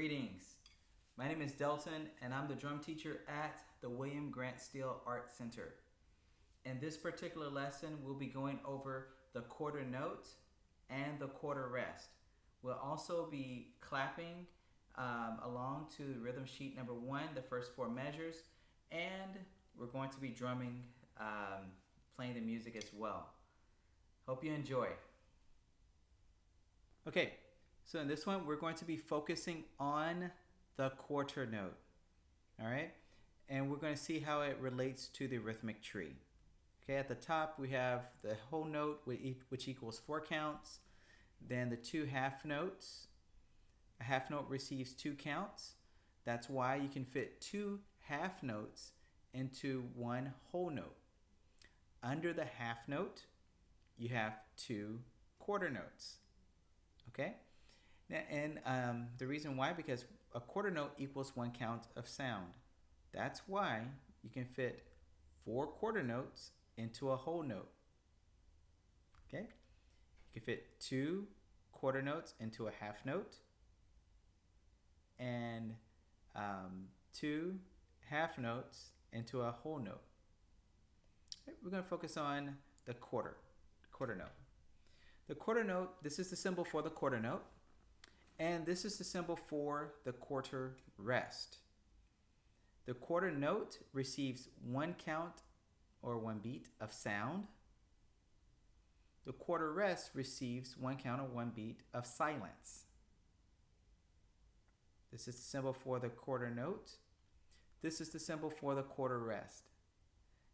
Greetings. My name is Delton and I'm the drum teacher at the William Grant Steele Art Center. In this particular lesson, we'll be going over the quarter note and the quarter rest. We'll also be clapping along to rhythm sheet number 1, the first 4 measures, and we're going to be drumming, playing the music as well. Hope you enjoy. Okay, so in this one, we're going to be focusing on the quarter note, all right? And we're going to see how it relates to the rhythmic tree. Okay, at the top, we have the whole note, which equals 4 counts. Then the 2 half notes. A half note receives 2 counts. That's why you can fit 2 half notes into 1 whole note. Under the half note, you have 2 quarter notes. Okay? And the reason why, because a quarter note equals 1 count of sound. That's why you can fit 4 quarter notes into a whole note. Okay? You can fit 2 quarter notes into a half note and 2 half notes into a whole note. Okay, we're going to focus on the quarter note. The quarter note, this is the symbol for the quarter note, and this is the symbol for the quarter rest. The quarter note receives 1 count or 1 beat of sound. The quarter rest receives 1 count or 1 beat of silence. This is the symbol for the quarter note. This is the symbol for the quarter rest.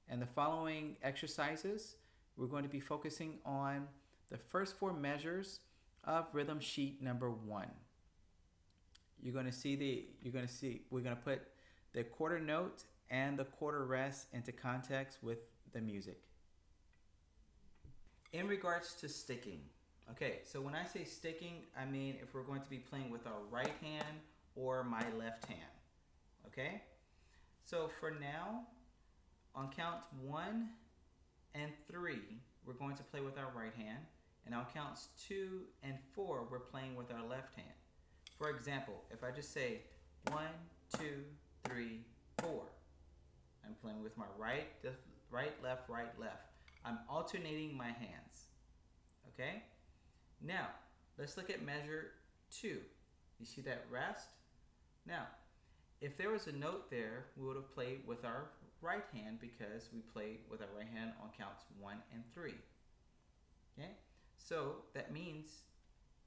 And the following exercises, we're going to be focusing on the first 4 measures of rhythm sheet number 1. We're going to put the quarter note and the quarter rest into context with the music. In regards to sticking, okay, so when I say sticking, I mean if we're going to be playing with our right hand or my left hand, okay? So for now, on count 1 and 3, we're going to play with our right hand, and on counts 2 and 4, we're playing with our left hand. For example, if I just say 1, 2, 3, 4, I'm playing with my right, left, right, left. I'm alternating my hands, okay? Now, let's look at measure 2. You see that rest? Now, if there was a note there, we would have played with our right hand because we played with our right hand on counts 1 and 3, okay? So that means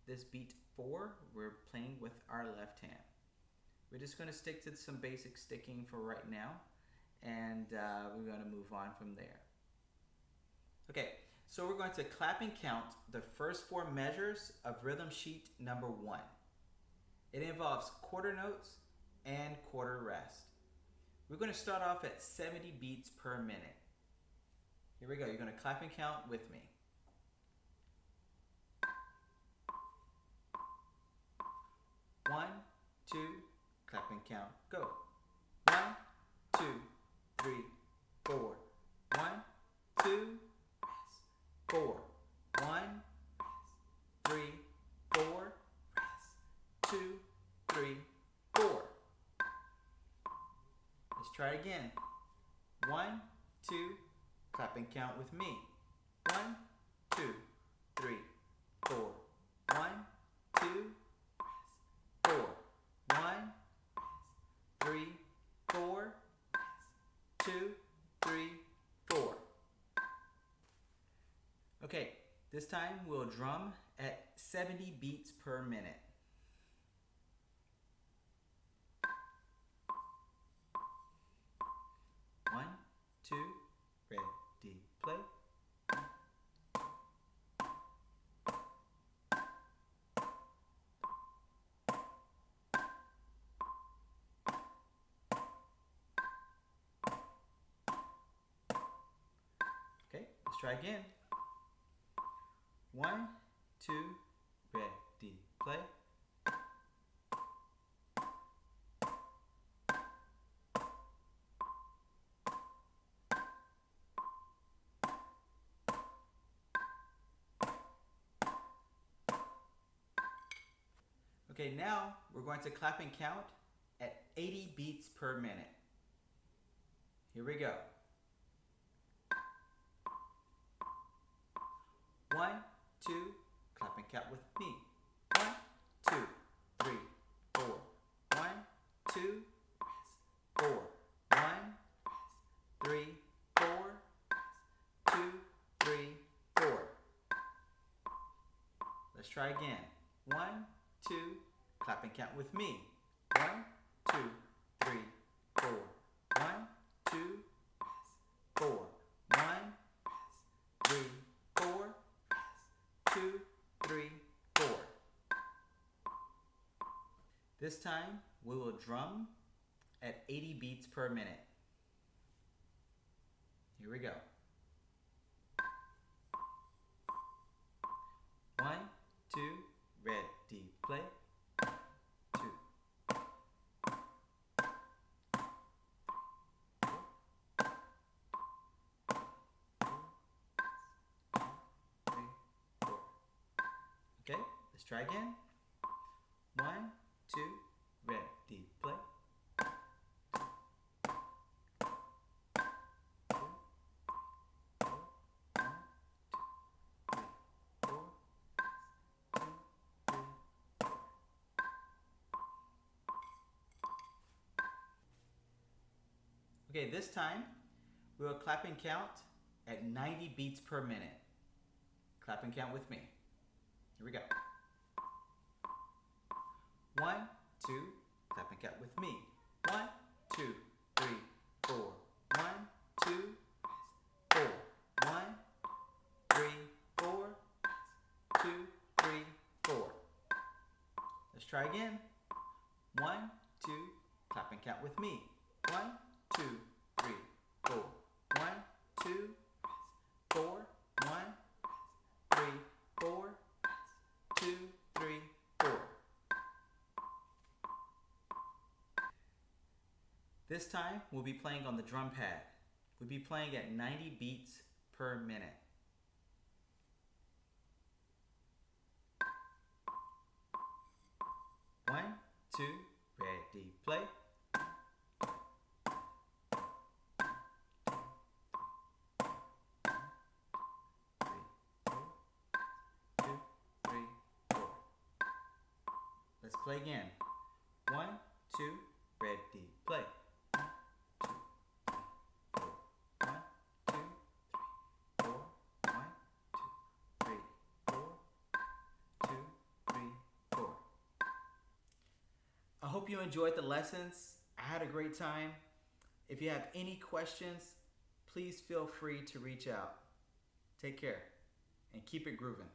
this beat 4, we're playing with our left hand. We're just going to stick to some basic sticking for right now, and we're going to move on from there. Okay, so we're going to clap and count the first 4 measures of rhythm sheet number 1. It involves quarter notes and quarter rest. We're going to start off at 70 beats per minute. Here we go. You're going to clap and count with me. 1, 2, clap and count, go. 1, 2, 3, 4. 1, 2, 4. 1, 3, 4. 2, 3, 4. Let's try again. 1, 2, clap and count with me. 1, 2, 3, 4. 1, 2, 4. 1, 3, 4. 2, 3, 4. Okay, this time we'll drum at 70 beats per minute. One, two, ready, play. Okay, let's try again. 1, 2, ready, play. Okay, now we're going to clap and count at 80 beats per minute. Here we go. 1, 2, clap and count with me. 1, 2, 3, 4. 1, 2, 4. 1, 3, 4. 2, 3, 4. Let's try again. 1, 2, clap and count with me. 1, 2, 3, 4. 1, 2, 4. 1, 3, 4. 2, 3, 4. This time we will drum at 80 beats per minute. Here we go. 1, 2, ready, play. 2, 3, 4. Okay, let's try again. 1, 2, ready, play. 2, 4. Okay, this time we will clap and count at 90 beats per minute. Clap and count with me. Here we go. 1, 2, clap and count with me. 1, 2, 3, 4. 1, 2, 4. 1, 3, 4. 2, 3, 4. Let's try again. 1, 2, clap and count with me. 1, 2, 3, 4. 1, 2, 4. 1, 3, 4. 2, 3, 4. This time we'll be playing on the drum pad. We'll be playing at 90 beats per minute. One, two, ready, play. 2, 3, 4. Let's play again. 1, 2, ready, play. 1, 2, 3, 4. 1, 2, 3, 4. 2, 3, 4. I hope you enjoyed the lessons. I had a great time. If you have any questions, please feel free to reach out. Take care and keep it grooving.